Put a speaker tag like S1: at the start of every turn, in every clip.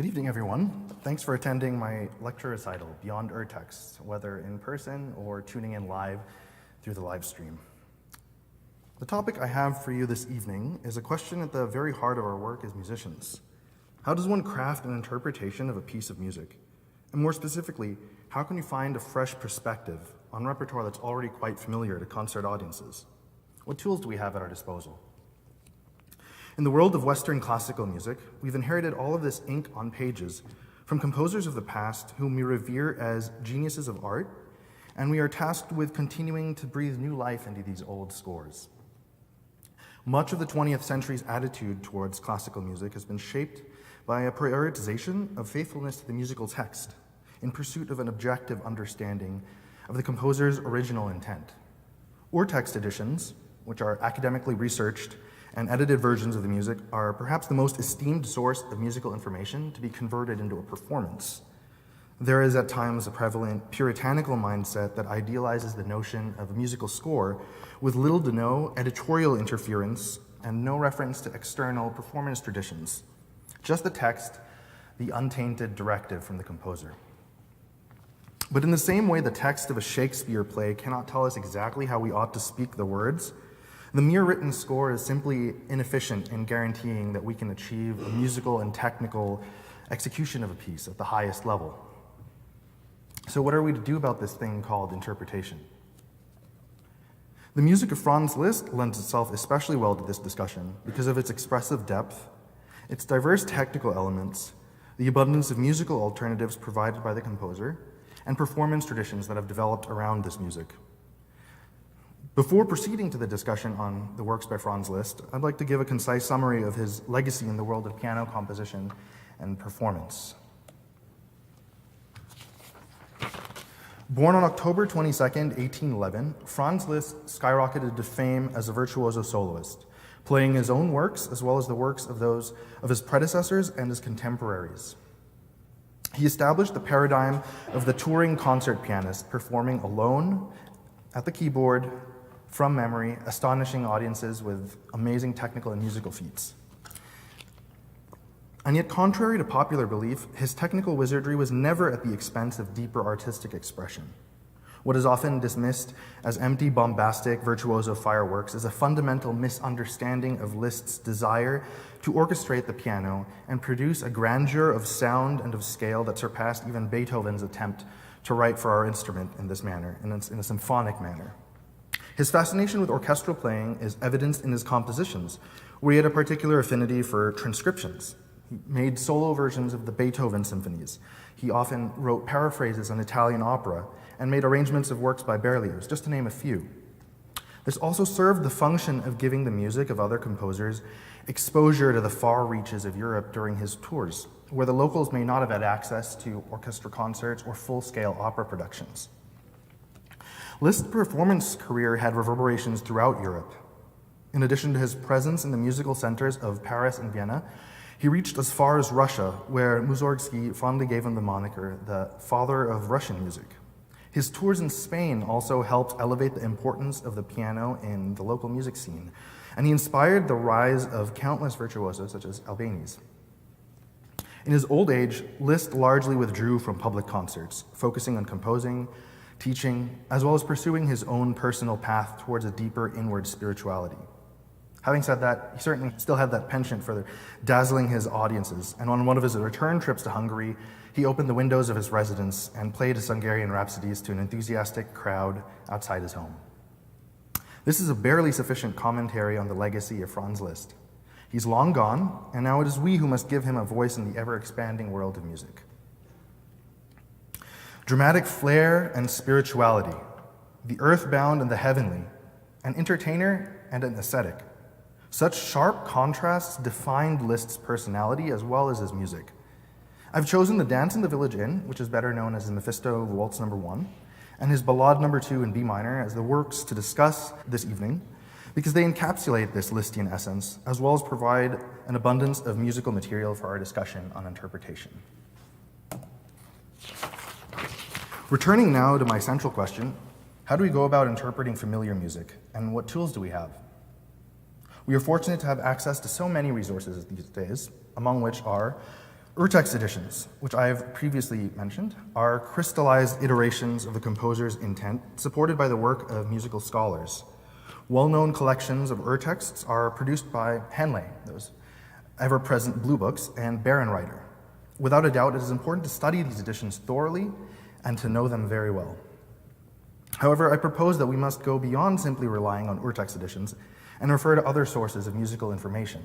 S1: Good evening, everyone. Thanks for attending my lecture recital, Beyond Urtexts, whether in person or tuning in live through the live stream. The topic I have for you this evening is a question at the very heart of our work as musicians. How does one craft an interpretation of a piece of music? And more specifically, how can you find a fresh perspective on repertoire that's already quite familiar to concert audiences? What tools do we have at our disposal? In the world of Western classical music, we've inherited all of this ink on pages from composers of the past whom we revere as geniuses of art, and we are tasked with continuing to breathe new life into these old scores. Much of the 20th century's attitude towards classical music has been shaped by a prioritization of faithfulness to the musical text in pursuit of an objective understanding of the composer's original intent. Urtext editions, which are academically researched and edited versions of the music, are perhaps the most esteemed source of musical information to be converted into a performance. There is at times a prevalent puritanical mindset that idealizes the notion of a musical score with little to no editorial interference and no reference to external performance traditions. Just the text, the untainted directive from the composer. But in the same way the text of a Shakespeare play cannot tell us exactly how we ought to speak the words, the mere written score is simply inefficient in guaranteeing that we can achieve a musical and technical execution of a piece at the highest level. So what are we to do about this thing called interpretation? The music of Franz Liszt lends itself especially well to this discussion because of its expressive depth, its diverse technical elements, the abundance of musical alternatives provided by the composer, and performance traditions that have developed around this music. Before proceeding to the discussion on the works by Franz Liszt, I'd like to give a concise summary of his legacy in the world of piano composition and performance. Born on October 22nd, 1811, Franz Liszt skyrocketed to fame as a virtuoso soloist, playing his own works as well as the works of those of his predecessors and his contemporaries. He established the paradigm of the touring concert pianist performing alone at the keyboard from memory, astonishing audiences with amazing technical and musical feats. And yet, contrary to popular belief, his technical wizardry was never at the expense of deeper artistic expression. What is often dismissed as empty, bombastic, virtuoso fireworks is a fundamental misunderstanding of Liszt's desire to orchestrate the piano and produce a grandeur of sound and of scale that surpassed even Beethoven's attempt to write for our instrument in this manner, in a symphonic manner. His fascination with orchestral playing is evidenced in his compositions, where he had a particular affinity for transcriptions. He made solo versions of the Beethoven symphonies. He often wrote paraphrases on Italian opera and made arrangements of works by Berlioz, just to name a few. This also served the function of giving the music of other composers exposure to the far reaches of Europe during his tours, where the locals may not have had access to orchestra concerts or full-scale opera productions. Liszt's performance career had reverberations throughout Europe. In addition to his presence in the musical centers of Paris and Vienna, he reached as far as Russia, where Mussorgsky fondly gave him the moniker, the father of Russian music. His tours in Spain also helped elevate the importance of the piano in the local music scene, and he inspired the rise of countless virtuosos such as Albéniz. In his old age, Liszt largely withdrew from public concerts, focusing on composing, teaching, as well as pursuing his own personal path towards a deeper inward spirituality. Having said that, he certainly still had that penchant for dazzling his audiences, and on one of his return trips to Hungary, he opened the windows of his residence and played his Hungarian rhapsodies to an enthusiastic crowd outside his home. This is a barely sufficient commentary on the legacy of Franz Liszt. He's long gone, and now it is we who must give him a voice in the ever-expanding world of music. Dramatic flair and spirituality, the earthbound and the heavenly, an entertainer and an ascetic. Such sharp contrasts defined Liszt's personality as well as his music. I've chosen the Dance in the Village Inn, which is better known as the Mephisto Waltz No. 1, and his Ballade No. 2 in B minor as the works to discuss this evening, because they encapsulate this Lisztian essence, as well as provide an abundance of musical material for our discussion on interpretation. Returning now to my central question, how do we go about interpreting familiar music, and what tools do we have? We are fortunate to have access to so many resources these days, among which are Urtext editions, which I have previously mentioned, are crystallized iterations of the composer's intent, supported by the work of musical scholars. Well-known collections of urtexts are produced by Henley, those ever-present blue books, and Barenreiter. Without a doubt, it is important to study these editions thoroughly and to know them very well. However, I propose that we must go beyond simply relying on urtext editions and refer to other sources of musical information.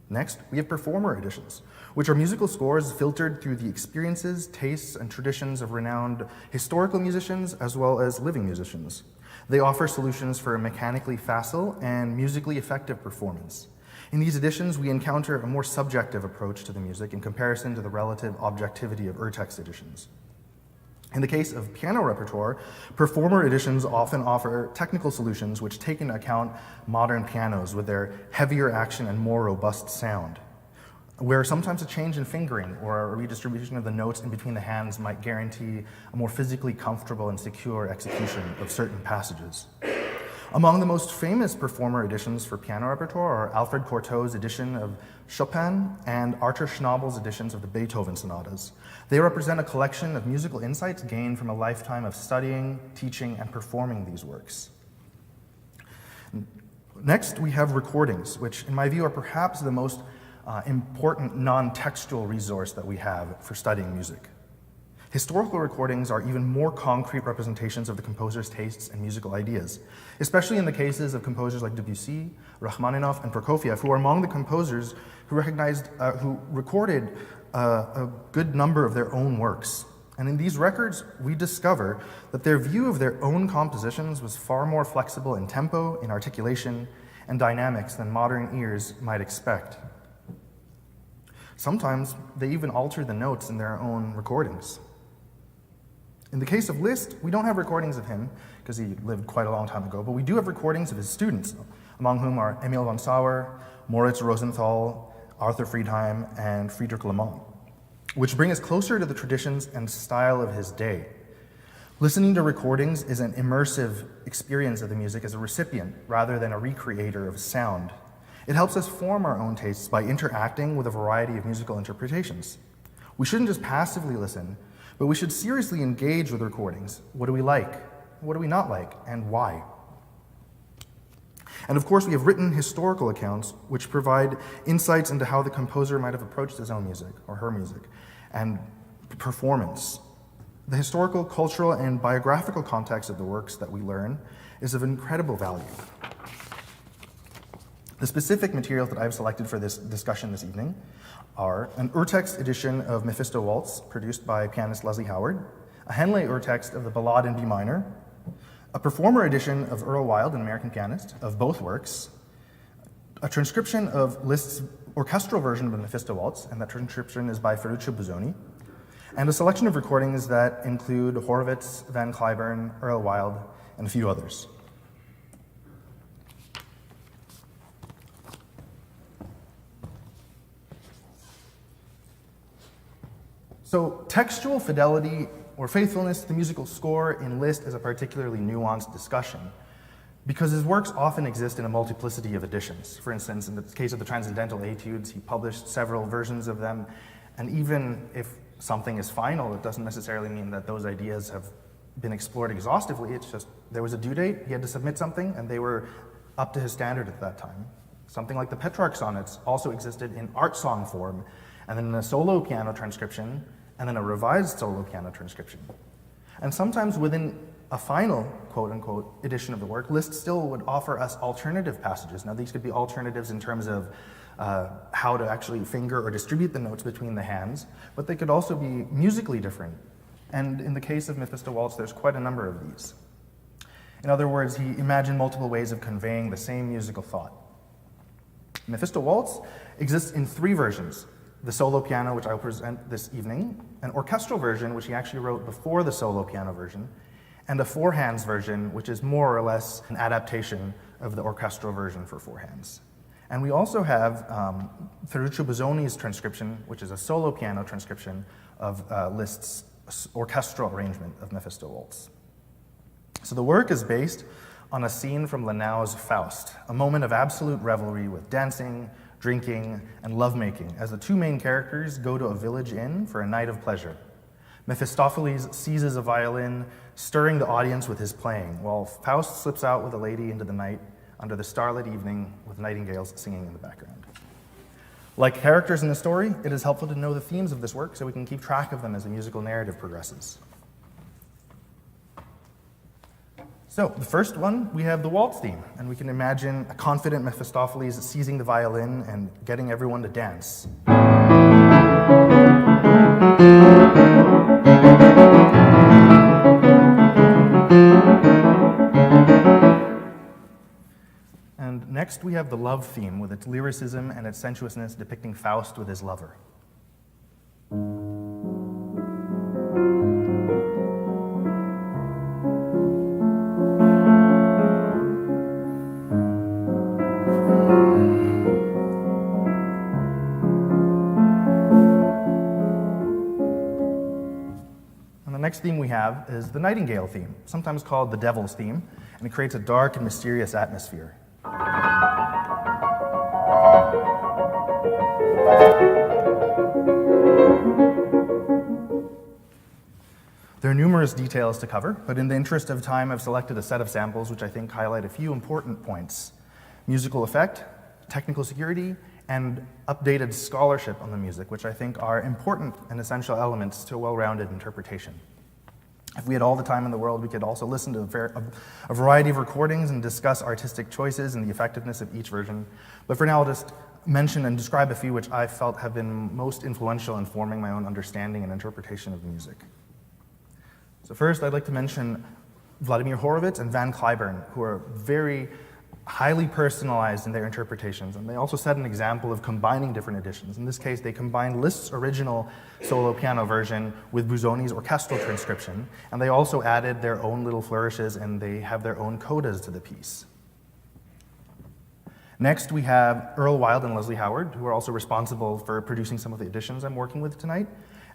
S1: Next, we have performer editions, which are musical scores filtered through the experiences, tastes, and traditions of renowned historical musicians as well as living musicians. They offer solutions for a mechanically facile and musically effective performance. In these editions, we encounter a more subjective approach to the music in comparison to the relative objectivity of urtext editions. In the case of piano repertoire, performer editions often offer technical solutions which take into account modern pianos with their heavier action and more robust sound, where sometimes a change in fingering or a redistribution of the notes in between the hands might guarantee a more physically comfortable and secure execution of certain passages. Among the most famous performer editions for piano repertoire are Alfred Cortot's edition of Chopin and Arthur Schnabel's editions of the Beethoven sonatas. They represent a collection of musical insights gained from a lifetime of studying, teaching, and performing these works. Next, we have recordings, which in my view are perhaps the most important non-textual resource that we have for studying music. Historical recordings are even more concrete representations of the composer's tastes and musical ideas, especially in the cases of composers like Debussy, Rachmaninoff, and Prokofiev, who are among the composers who recorded a good number of their own works. And in these records, we discover that their view of their own compositions was far more flexible in tempo, in articulation, and dynamics than modern ears might expect. Sometimes they even altered the notes in their own recordings. In the case of Liszt, we don't have recordings of him because he lived quite a long time ago, but we do have recordings of his students, among whom are Emil von Sauer, Moritz Rosenthal, Arthur Friedheim, and Friedrich Lehmann, which bring us closer to the traditions and style of his day. Listening to recordings is an immersive experience of the music as a recipient rather than a recreator of sound. It helps us form our own tastes by interacting with a variety of musical interpretations. We shouldn't just passively listen, but we should seriously engage with recordings. What do we like? What do we not like? And why? And of course, we have written historical accounts which provide insights into how the composer might have approached his own music or her music and performance. The historical, cultural, and biographical context of the works that we learn is of incredible value. The specific materials that I've selected for this discussion this evening are an Urtext edition of Mephisto Waltz, produced by pianist Leslie Howard, a Henley Urtext of the Ballade in B minor, a performer edition of Earl Wild, an American pianist, of both works, a transcription of Liszt's orchestral version of the Mephisto Waltz, and that transcription is by Ferruccio Busoni, and a selection of recordings that include Horowitz, Van Cliburn, Earl Wild, and a few others. So textual fidelity or faithfulness to the musical score in Liszt is a particularly nuanced discussion because his works often exist in a multiplicity of editions. For instance, in the case of the Transcendental Etudes, he published several versions of them, and even if something is final, it doesn't necessarily mean that those ideas have been explored exhaustively. It's just there was a due date, he had to submit something, and they were up to his standard at that time. Something like the Petrarch sonnets also existed in art song form, and then in a solo piano transcription, and then a revised solo piano transcription. And sometimes within a final, quote-unquote, edition of the work, Liszt still would offer us alternative passages. Now, these could be alternatives in terms of how to actually finger or distribute the notes between the hands, but they could also be musically different. And in the case of Mephisto Waltz, there's quite a number of these. In other words, he imagined multiple ways of conveying the same musical thought. Mephisto Waltz exists in 3 versions: the solo piano, which I will present this evening, an orchestral version, which he actually wrote before the solo piano version, and a 4-hands version, which is more or less an adaptation of the orchestral version for 4 hands. And we also have Ferruccio Busoni's transcription, which is a solo piano transcription of Liszt's orchestral arrangement of Mephisto Waltz. So the work is based on a scene from Lenau's Faust, a moment of absolute revelry with dancing, drinking, and lovemaking, as the two main characters go to a village inn for a night of pleasure. Mephistopheles seizes a violin, stirring the audience with his playing, while Faust slips out with a lady into the night under the starlit evening with nightingales singing in the background. Like characters in the story, it is helpful to know the themes of this work so we can keep track of them as the musical narrative progresses. So, the first one, we have the waltz theme, and we can imagine a confident Mephistopheles seizing the violin and getting everyone to dance. And next we have the love theme with its lyricism and its sensuousness depicting Faust with his lover. The next theme we have is the nightingale theme, sometimes called the devil's theme, and it creates a dark and mysterious atmosphere. There are numerous details to cover, but in the interest of time, I've selected a set of samples which I think highlight a few important points: musical effect, technical security, and updated scholarship on the music, which I think are important and essential elements to a well-rounded interpretation. If we had all the time in the world, we could also listen to a variety of recordings and discuss artistic choices and the effectiveness of each version. But for now, I'll just mention and describe a few which I felt have been most influential in forming my own understanding and interpretation of music. So first, I'd like to mention Vladimir Horowitz and Van Cliburn, who are very highly personalized in their interpretations, and they also set an example of combining different editions. In this case, they combined Liszt's original solo piano version with Busoni's orchestral transcription, and they also added their own little flourishes, and they have their own codas to the piece. Next, we have Earl Wild and Leslie Howard, who are also responsible for producing some of the editions I'm working with tonight.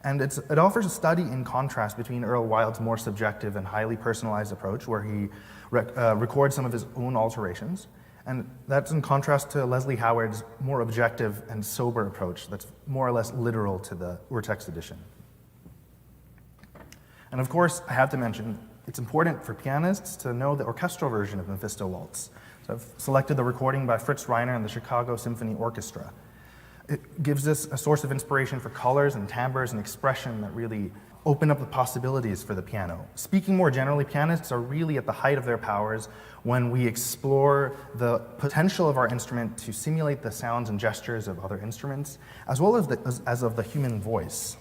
S1: And it offers a study in contrast between Earl Wild's more subjective and highly personalized approach, where he records some of his own alterations, and that's in contrast to Leslie Howard's more objective and sober approach that's more or less literal to the Urtext edition. And of course, I have to mention, it's important for pianists to know the orchestral version of Mephisto Waltz. So I've selected the recording by Fritz Reiner and the Chicago Symphony Orchestra. It gives us a source of inspiration for colors and timbres and expression that really open up the possibilities for the piano. Speaking more generally, pianists are really at the height of their powers when we explore the potential of our instrument to simulate the sounds and gestures of other instruments, as well as of the human voice.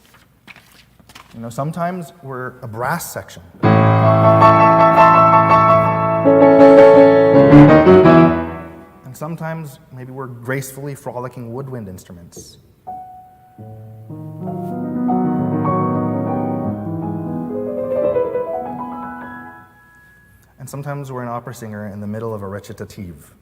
S1: You know, sometimes we're a brass section. And sometimes maybe we're gracefully frolicking woodwind instruments. And sometimes we're an opera singer in the middle of a recitative.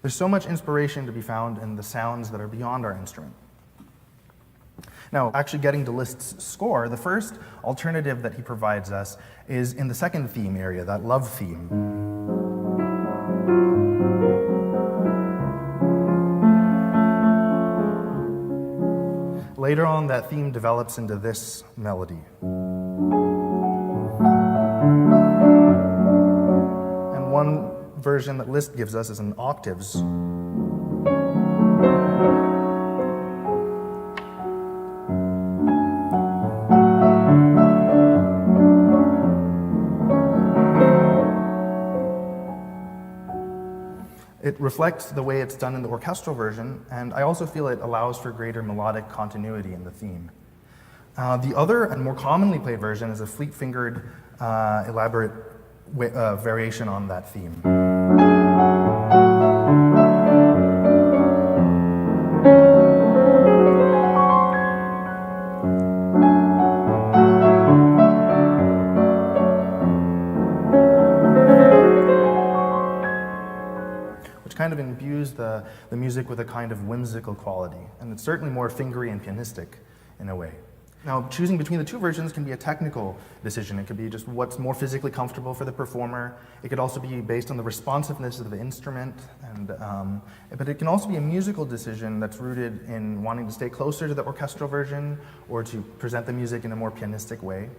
S1: There's so much inspiration to be found in the sounds that are beyond our instrument. Now, actually getting to Liszt's score, the first alternative that he provides us is in the second theme area, that love theme. Later on, that theme develops into this melody. And one version that Liszt gives us is in octaves. It reflects the way it's done in the orchestral version, and I also feel it allows for greater melodic continuity in the theme. The other and more commonly played version is a fleet-fingered, elaborate variation on that theme. Kind of imbues the music with a kind of whimsical quality, and it's certainly more fingery and pianistic in a way. Now, choosing between the two versions can be a technical decision. It could be just what's more physically comfortable for the performer. It could also be based on the responsiveness of the instrument, but it can also be a musical decision that's rooted in wanting to stay closer to the orchestral version or to present the music in a more pianistic way.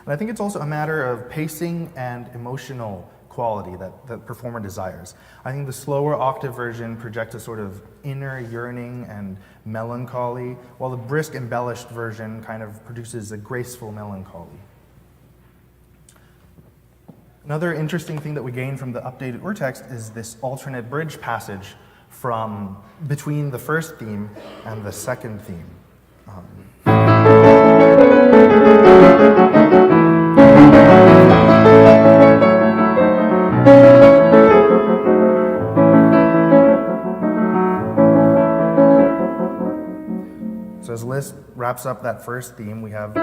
S1: And I think it's also a matter of pacing and emotional quality that the performer desires. I think the slower octave version projects a sort of inner yearning and melancholy, while the brisk embellished version kind of produces a graceful melancholy. Another interesting thing that we gain from the updated Urtext is this alternate bridge passage from between the first theme and the second theme. So as Liszt wraps up that first theme, we have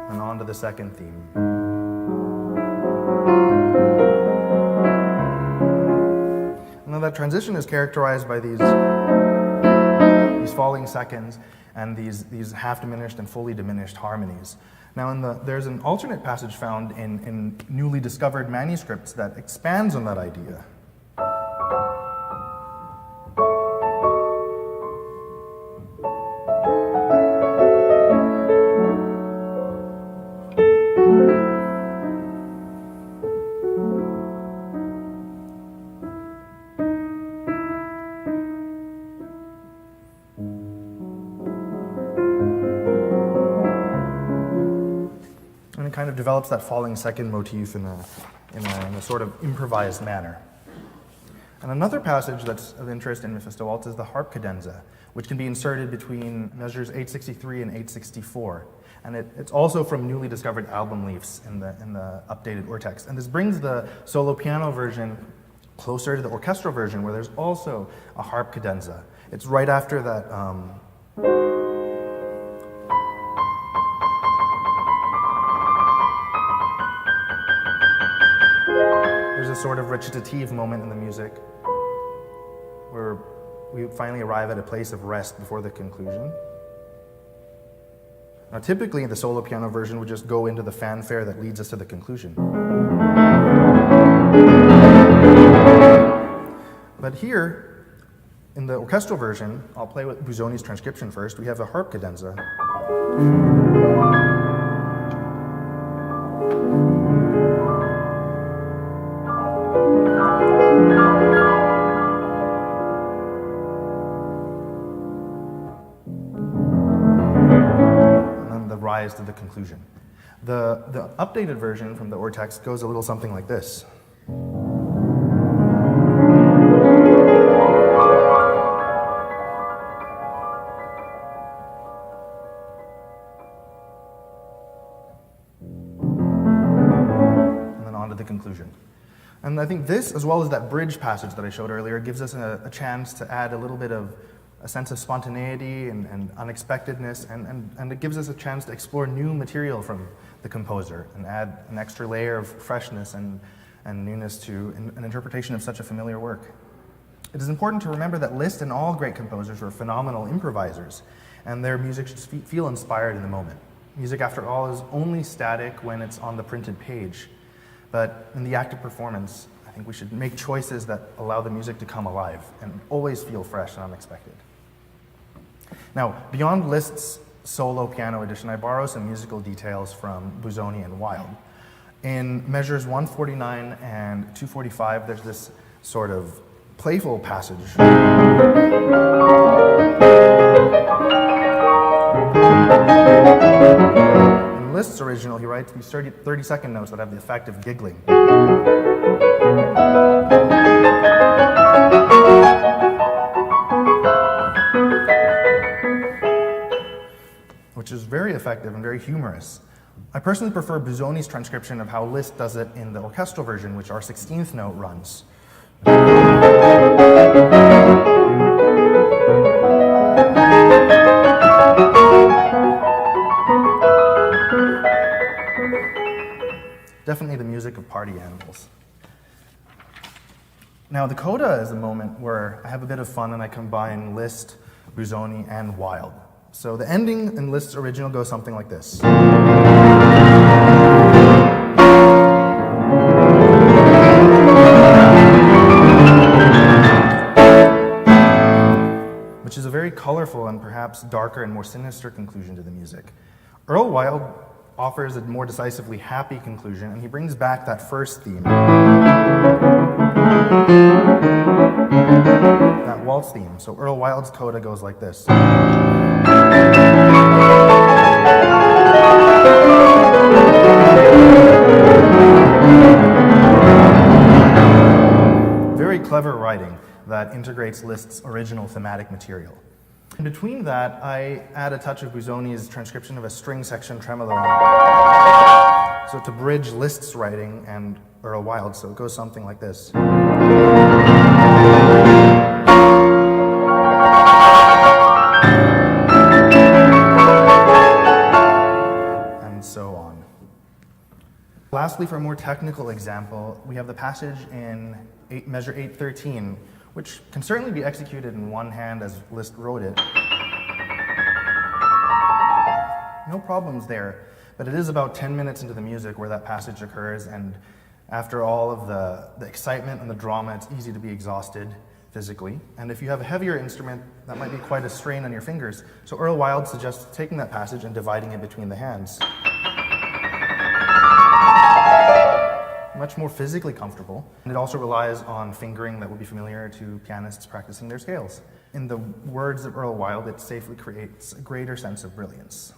S1: and on to the second theme. And then that transition is characterized by these falling seconds and these half-diminished and fully diminished harmonies. Now, there's an alternate passage found in newly discovered manuscripts that expands on that idea. Kind of develops that falling second motif in a sort of improvised manner. And another passage that's of interest in Mephisto Waltz is the harp cadenza, which can be inserted between measures 863 and 864. And it's also from newly discovered album leaves in the updated Urtext. And this brings the solo piano version closer to the orchestral version, where there's also a harp cadenza. It's right after that there's a sort of recitative moment in the music where we finally arrive at a place of rest before the conclusion. Now, typically, the solo piano version would just go into the fanfare that leads us to the conclusion. But here, in the orchestral version, I'll play with Busoni's transcription first. We have a harp cadenza. To the conclusion. The updated version from the Urtext goes a little something like this. And then on to the conclusion. And I think this, as well as that bridge passage that I showed earlier, gives us a chance to add a little bit of a sense of spontaneity and unexpectedness, and it gives us a chance to explore new material from the composer and add an extra layer of freshness and newness to an interpretation of such a familiar work. It is important to remember that Liszt and all great composers were phenomenal improvisers, and their music should feel inspired in the moment. Music, after all, is only static when it's on the printed page, but in the active performance, I think we should make choices that allow the music to come alive and always feel fresh and unexpected. Now, beyond Liszt's solo piano edition, I borrow some musical details from Busoni and Wilde. In measures 149 and 245, there's this sort of playful passage. In Liszt's original, he writes these 30-second notes that have the effect of giggling. Which is very effective and very humorous. I personally prefer Busoni's transcription of how Liszt does it in the orchestral version, which our 16th note runs. Definitely the music of party animals. Now, the coda is a moment where I have a bit of fun and I combine Liszt, Busoni, and Wilde. So the ending in Liszt's original goes something like this. Which is a very colorful and perhaps darker and more sinister conclusion to the music. Earl Wilde offers a more decisively happy conclusion, and he brings back that first theme. That waltz theme. So Earl Wilde's coda goes like this. Very clever writing that integrates Liszt's original thematic material. In between that, I add a touch of Busoni's transcription of a string section tremolo, so to bridge Liszt's writing and Earl Wilde, so it goes something like this. And so on. Lastly, for a more technical example, we have the passage in measure 813, which can certainly be executed in one hand as Liszt wrote it. No problems there, but it is about 10 minutes into the music where that passage occurs, and after all of the excitement and the drama, it's easy to be exhausted physically. And if you have a heavier instrument, that might be quite a strain on your fingers. So Earl Wilde suggests taking that passage and dividing it between the hands. Much more physically comfortable, and it also relies on fingering that will be familiar to pianists practicing their scales. In the words of Earl Wilde, it safely creates a greater sense of brilliance.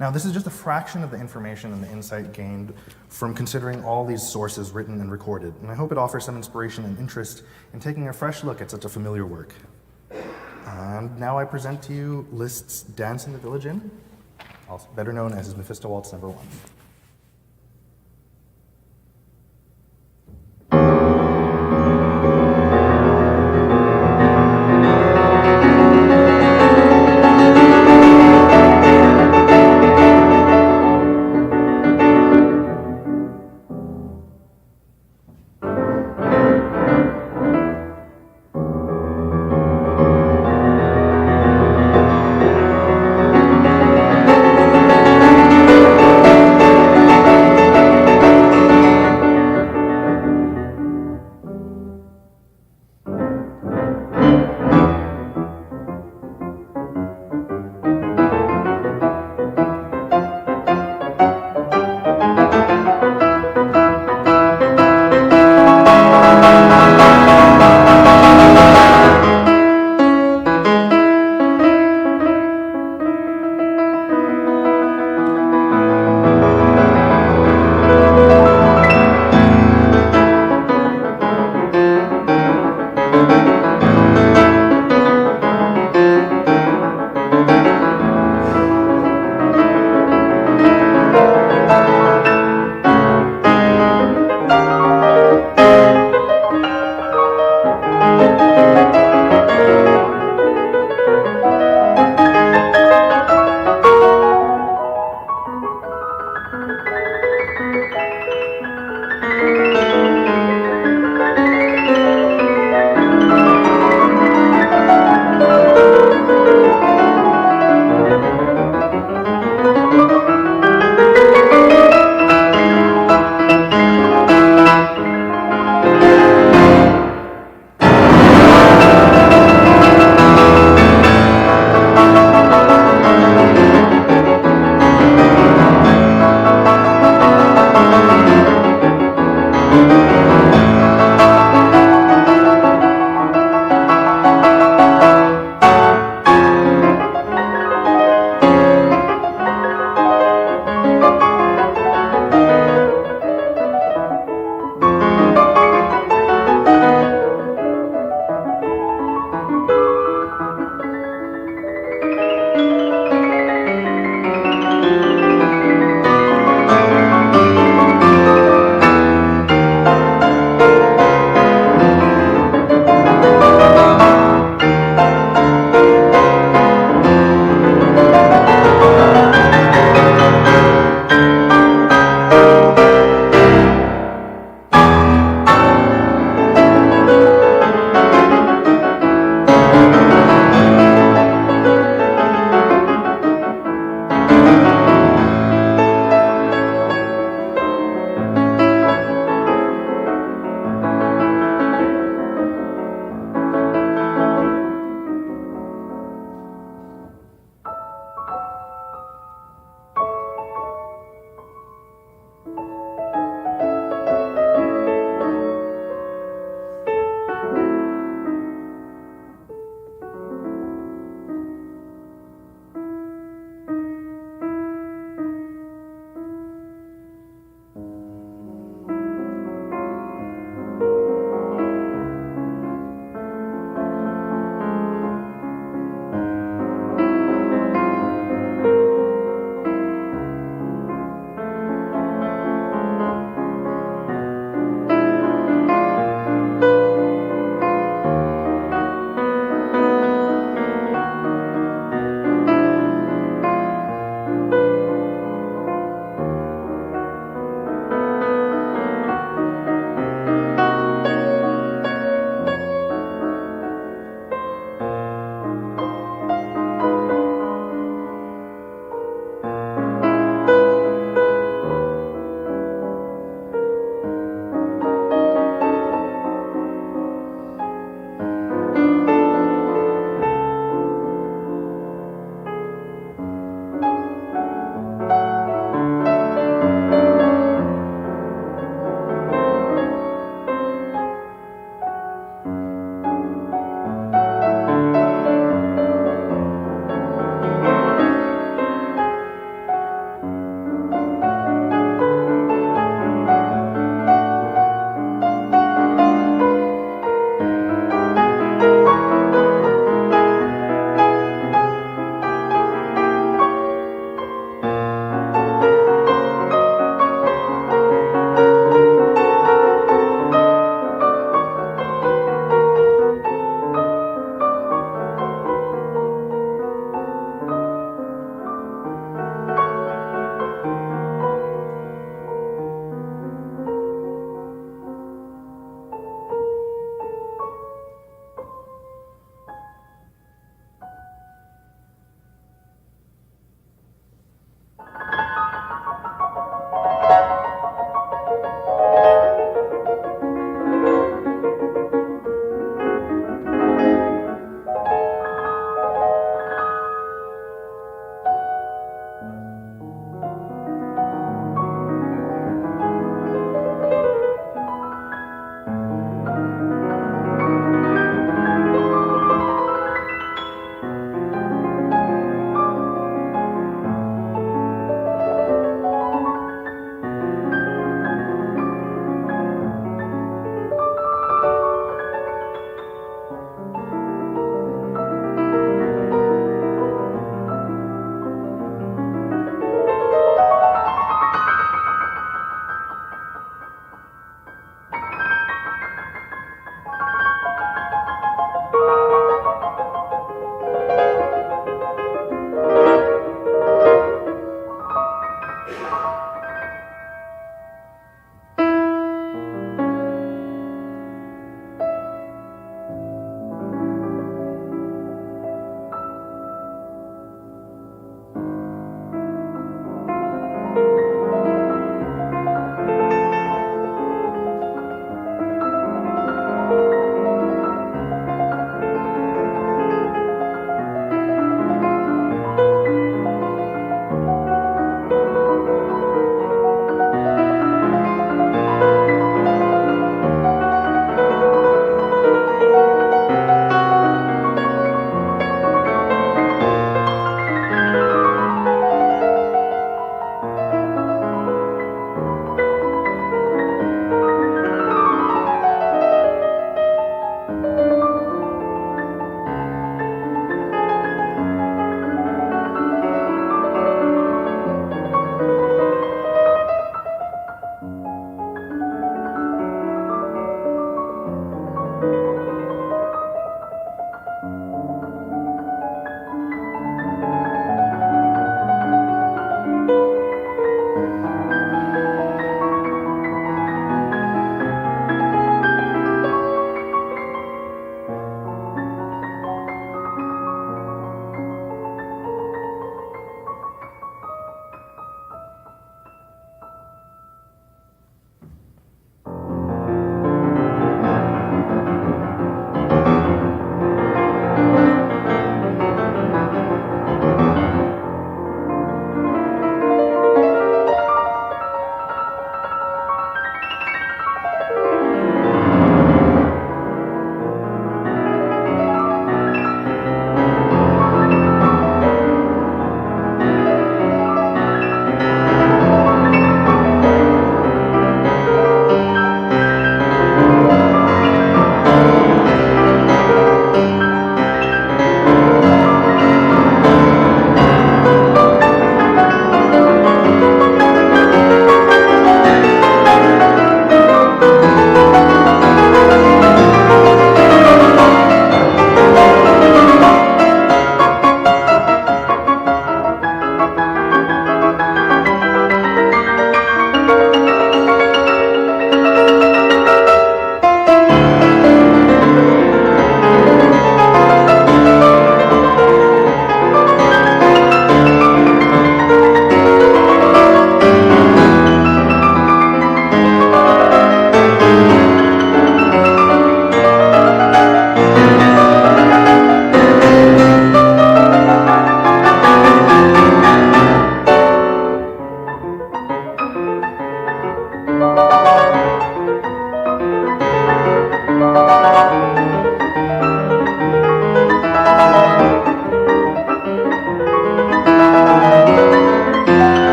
S1: Now, this is just a fraction of the information and the insight gained from considering all these sources written and recorded, and I hope it offers some inspiration and interest in taking a fresh look at such a familiar work. And now I present to you Liszt's Dance in the Village Inn, also better known as his Mephisto Waltz No. 1.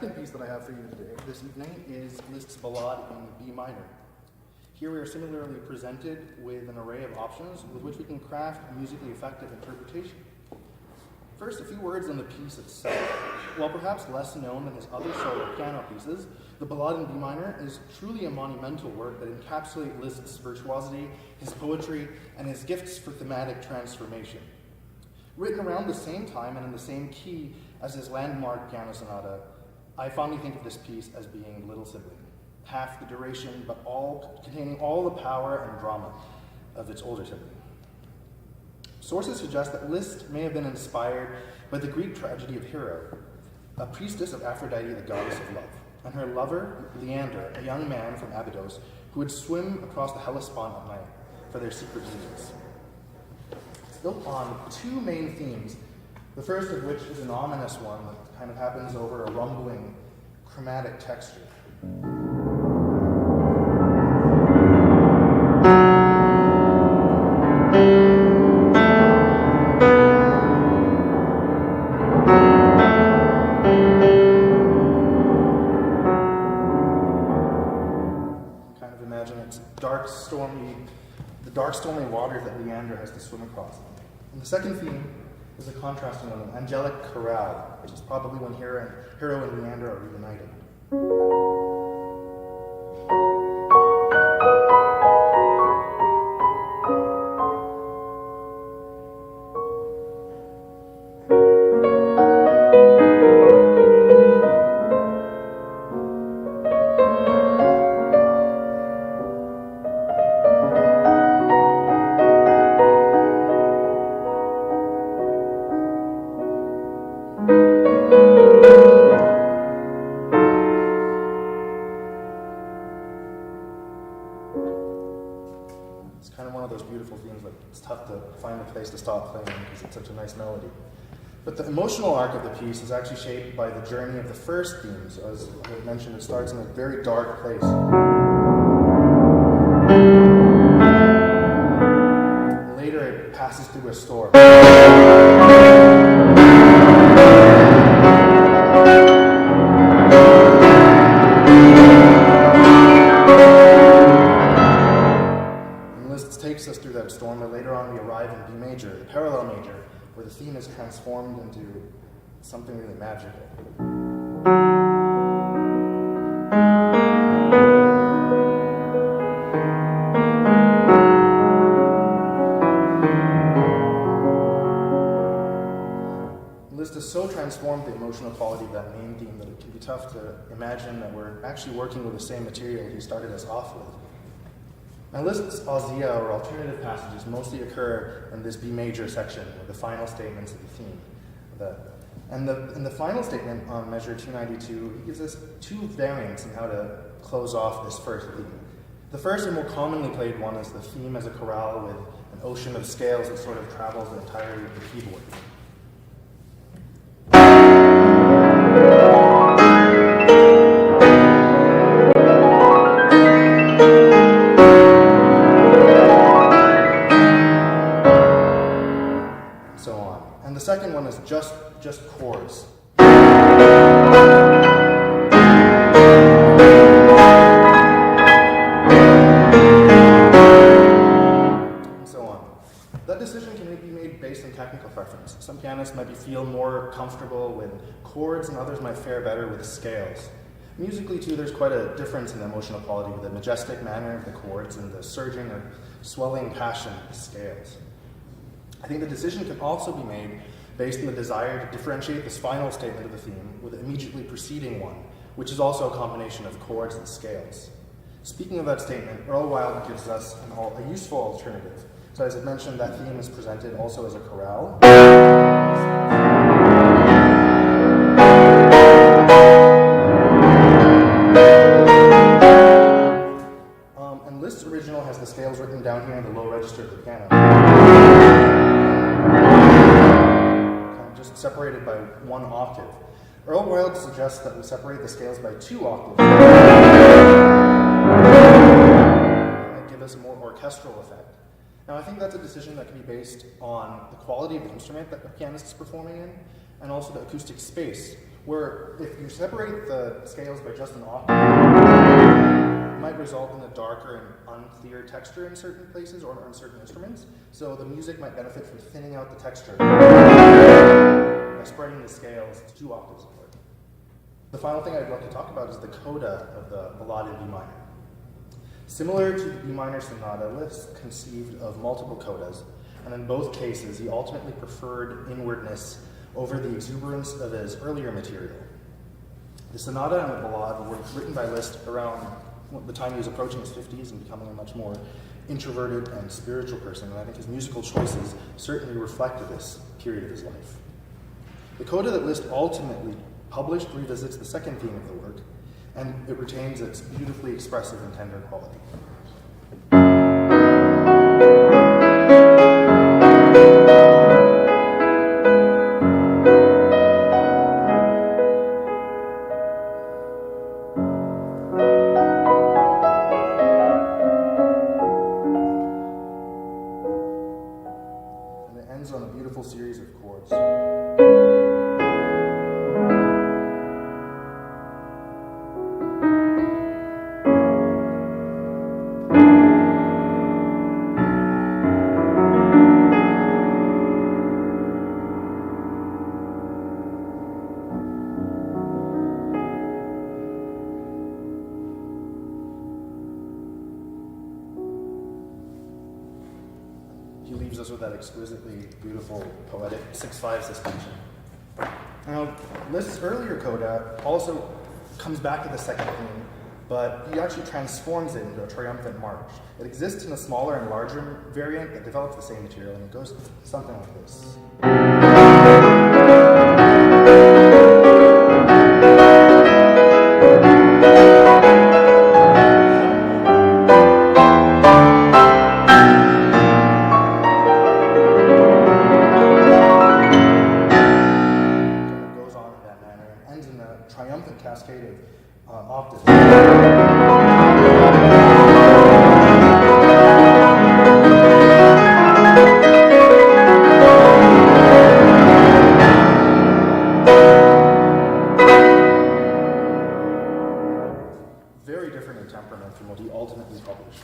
S1: second piece that I have for you this evening is Liszt's Ballade in B minor. Here we are similarly presented with an array of options with which we can craft a musically effective interpretation. First, a few words on the piece itself. While perhaps less known than his other solo piano pieces, the Ballade in B minor is truly a monumental work that encapsulates Liszt's virtuosity, his poetry, and his gifts for thematic transformation. Written around the same time and in the same key as his landmark piano sonata, I fondly think of this piece as being Little Sibling, half the duration, but containing all the power and drama of its older sibling. Sources suggest that Liszt may have been inspired by the Greek tragedy of Hero, a priestess of Aphrodite, the goddess of love, and her lover, Leander, a young man from Abydos, who would swim across the Hellespont at night for their secret unions. It's built on two main themes, the first of which is an ominous one that kind of happens over a rumbling, chromatic texture. Dark, stormy waters that Leander has to swim across. And the second theme is a contrasting one, an angelic chorale, which is probably when Hero and Leander are reunited. To stop playing because it's such a nice melody. But the emotional arc of the piece is actually shaped by the journey of the first theme. So as I mentioned, it starts in a very dark place. Later it passes through a storm. Takes us through that storm, but later on we arrive in B major, the parallel major, where the theme is transformed into something really magical. Liszt has so transformed the emotional quality of that main theme that it can be tough to imagine that we're actually working with the same material he started us off with. Now, Liszt's Aussia, or alternative passages, mostly occur in this B major section, with the final statements of the theme. In the final statement on measure 292, he gives us two variants on how to close off this first theme. The first and more commonly played one is the theme as a chorale with an ocean of scales that sort of travels the entirety of the keyboard. The second one is just chords. And so on. That decision can be made based on technical preference. Some pianists might feel more comfortable with chords and others might fare better with scales. Musically too, there's quite a difference in the emotional quality with the majestic manner of the chords and the surging or swelling passion of the scales. I think the decision can also be made based on the desire to differentiate this final statement of the theme with the immediately preceding one, which is also a combination of chords and scales. Speaking of that statement, Earl Wilde gives us a useful alternative. So as I mentioned, that theme is presented also as a chorale. And Liszt's original has the scales written down here in the low register of the piano. Just separated by one octave. Earl Wilde suggests that we separate the scales by 2 octaves and give us a more orchestral effect. Now I think that's a decision that can be based on the quality of the instrument that the pianist is performing in, and also the acoustic space where if you separate the scales by just an octave, it might result in a darker and unclear texture in certain places or on certain instruments. So the music might benefit from thinning out the texture by spreading the scales 2 octaves apart. The final thing I'd like to talk about is the coda of the Ballade in B minor. Similar to the B minor sonata, Liszt conceived of multiple codas, and in both cases he ultimately preferred inwardness over the exuberance of his earlier material. The sonata and the ballade were written by Liszt around the time he was approaching his 50s and becoming a much more introverted and spiritual person, and I think his musical choices certainly reflected this period of his life. The coda that Liszt ultimately published revisits the second theme of the work, and it retains its beautifully expressive and tender quality. And it ends on a beautiful series of chords. He leaves us with that exquisitely beautiful, poetic 6/5 suspension. Now, Liszt's earlier coda also comes back to the second theme, but he actually transforms it into a triumphant march. It exists in a smaller and larger variant that develops the same material, and it goes something like this. Triumphant cascade of octaves. Very different in temperament from what he ultimately published.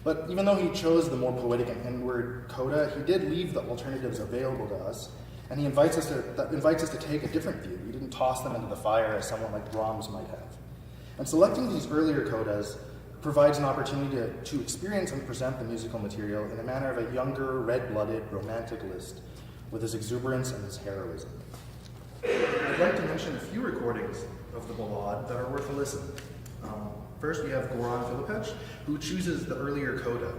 S1: But even though he chose the more poetic and inward coda, he did leave the alternatives available to us, and he invites us to take a different view. He didn't toss them into the fire as someone like Brahms might have. And selecting these earlier codas provides an opportunity to experience and present the musical material in a manner of a younger, red-blooded, romantic Liszt, with his exuberance and his heroism. I'd like to mention a few recordings of the Ballade that are worth a listen. First, we have Goran Filipec, who chooses the earlier coda.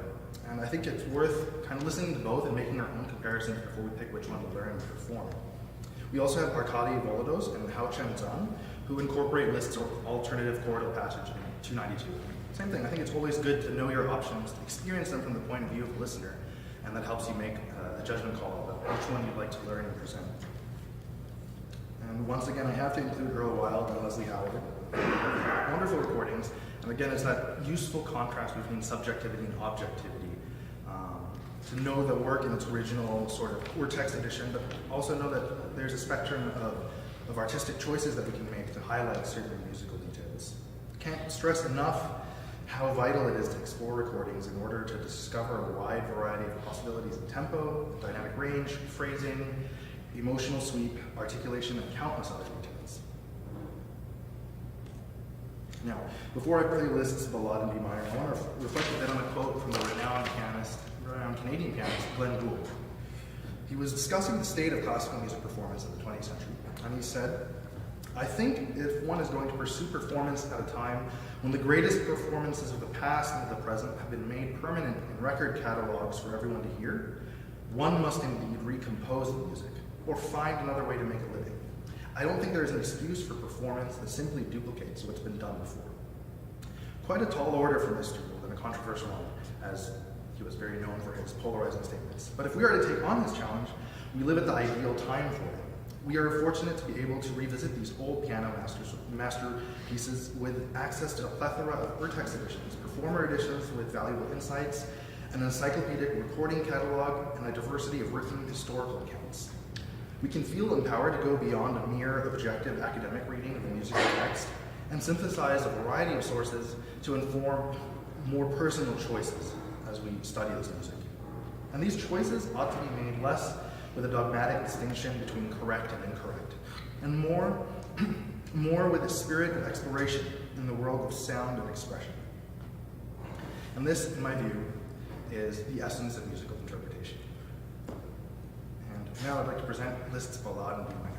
S1: And I think it's worth kind of listening to both and making our own comparisons before we pick which one to learn and perform. We also have Arkady Volodos and Hao Chen Zhang, who incorporate Liszt's alternative chordal passage in 292. Same thing, I think it's always good to know your options, to experience them from the point of view of the listener, and that helps you make a judgment call about which one you'd like to learn and present. And once again, I have to include Earl Wilde and Leslie Howard. Wonderful recordings, and again, it's that useful contrast between subjectivity and objectivity. To know the work in its original sort of Urtexts edition, but also know that there's a spectrum of artistic choices that we can make to highlight certain musical details. Can't stress enough how vital it is to explore recordings in order to discover a wide variety of possibilities in tempo, dynamic range, phrasing, emotional sweep, articulation, and countless other details. Now, before I play Liszt's Ballade in B minor, I want to reflect a bit on a quote from the renowned Canadian pianist, Glenn Gould. He was discussing the state of classical music performance in the 20th century, and he said, "I think if one is going to pursue performance at a time when the greatest performances of the past and of the present have been made permanent in record catalogs for everyone to hear, one must indeed recompose the music, or find another way to make a living. I don't think there is an excuse for performance that simply duplicates what's been done before." Quite a tall order for Mr. Gould, and a controversial one, as he was very known for his polarizing statements. But if we are to take on this challenge, we live at the ideal time for it. We are fortunate to be able to revisit these old piano masterpieces with access to a plethora of Urtext editions, performer editions with valuable insights, an encyclopedic recording catalog, and a diversity of written historical accounts. We can feel empowered to go beyond a mere objective academic reading of the musical text and synthesize a variety of sources to inform more personal choices as we study this music. And these choices ought to be made less with a dogmatic distinction between correct and incorrect, and more with a spirit of exploration in the world of sound and expression. And this, in my view, is the essence of musical interpretation. And now I'd like to present Liszt's Ballade in B minor.